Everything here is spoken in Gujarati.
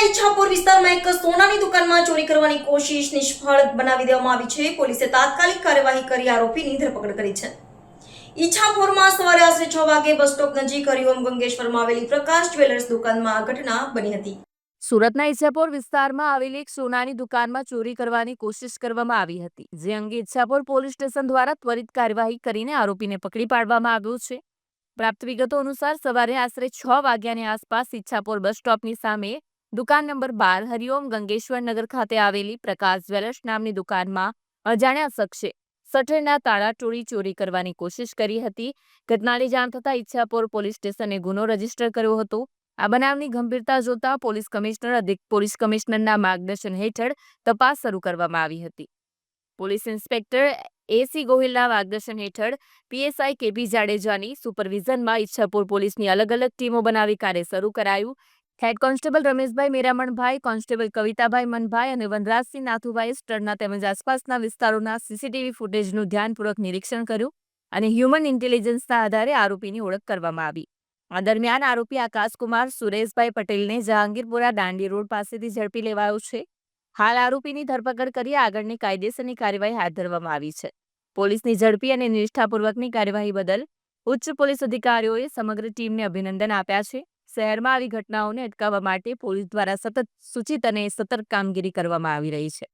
ઈચ્છાપુર વિસ્તારમાં એક સોનાની દુકાનમાં ચોરી કરવાની કોશિશ નિષ્ફળ બનાવી દેવામાં આવી છે। પોલીસે તાત્કાલિક કાર્યવાહી કરી આરોપીની ધરપકડ કરી છે। ઈચ્છાપુરમાં સવારે આશરે 6 વાગે બસ સ્ટોપ નજીક હરિઓમ ગંગેશ્વરમાં આવેલી પ્રકાશ જ્વેલર્સ દુકાનમાં આ ઘટના બની હતી। સુરતના ઈચ્છાપુર વિસ્તારમાં આવેલી એક સોનાની દુકાનમાં ચોરી કરવાની કોશિશ કરવામાં આવી હતી, જે અંગે ઈચ્છાપુર પોલીસ સ્ટેશન દ્વારા ત્વરિત કાર્યવાહી કરીને આરોપીને પકડી પાડવામાં આવ્યો છે। પ્રાપ્ત વિગતો અનુસાર સવારે આશરે 6 વાગ્યાની આસપાસ ઈચ્છાપુર બસ સ્ટોપની સામે દુકાન નંબર 12 હરિઓમ ગંગેશ્વર નગર ખાતે આવેલી પ્રકાશ જ્વેલર્સ નામની દુકાનમાં અજાણ્યા શખ્સે શટરના તાળા તોડી ચોરી કરવાની કોશિશ કરી હતી। ઘટનાની જાણ થતાં ઈચ્છાપુર પોલીસ સ્ટેશને ગુનો રજીસ્ટર કર્યો હતો। આ બનાવની ગંભીરતા જોતા પોલીસ કમિશનર અધિક પોલીસ કમિશનરના માર્ગદર્શન હેઠળ તપાસ શરૂ કરવામાં આવી હતી। પોલીસ ઇન્સ્પેક્ટર એસી ગોહિલના માર્ગદર્શન હેઠળ પીએસઆઈ કેપી જાડેજાની સુપરવિઝનમાં ઈચ્છાપુર પોલીસની અલગ અલગ ટીમો બનાવી કાર્ય શરૂ કરાયું। Head constable Rameshbhai Merambhai, constable Kavitabhai Manbhai અને વનરાજસિંહ નાથુભાઈ સ્ટરના તેમજ આસપાસના વિસ્તારોના સીસીટીવી ફૂટેજનું ધ્યાનપૂર્વક નિરીક્ષણ કર્યું અને હ્યુમન ઇન્ટેલિજન્સના આધારે આરોપીની ઓળખ કરવામાં આવી। આ દરમિયાન આરોપી આકાશકુમાર સુરેશભાઈ પટેલને જહાંગીરપુરા દાંડી રોડ પાસેથી ઝડપી લેવાયો છે। હાલ આરોપીની ધરપકડ કરી આગળની કાયદેસરની કાર્યવાહી હાથ ધરવામાં આવી છે। પોલીસની ઝડપી અને નિષ્ઠાપૂર્વકની કાર્યવાહી બદલ ઉચ્ચ પોલીસ અધિકારીઓએ સમગ્ર ટીમને અભિનંદન આપ્યા છે। શહેરમાં આવી ઘટનાઓને અટકાવવા માટે પોલીસ દ્વારા સતત સૂચિત અને સતર્ક કામગીરી કરવામાં આવી રહી છે।